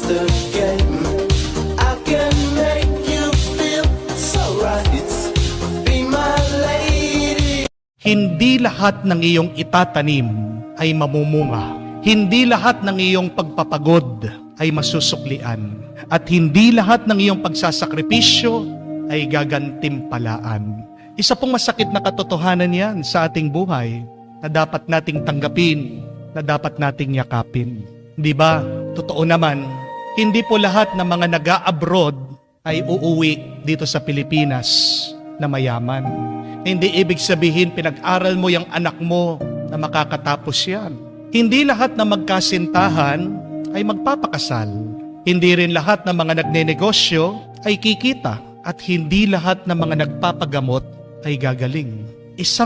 the game. I can make you feel so right. Be my lady. Hindi lahat ng iyong itatanim ay mamumunga. Hindi lahat ng iyong pagpapagod ay masusuklian. At hindi lahat ng iyong pagsasakripisyo ay gagantimpalaan. Isa pong masakit na katotohanan yan sa ating buhay na dapat nating tanggapin, na dapat nating yakapin. Di ba? Totoo naman, hindi po lahat ng mga nag-a-abroad ay uuwi dito sa Pilipinas na mayaman. Hindi ibig sabihin pinag-aral mo yung anak mo na makakatapos yan. Hindi lahat na magkasintahan ay magpapakasal. Hindi rin lahat ng mga nagnenegosyo ay kikita. At hindi lahat ng mga nagpapagamot ay gagaling. Isang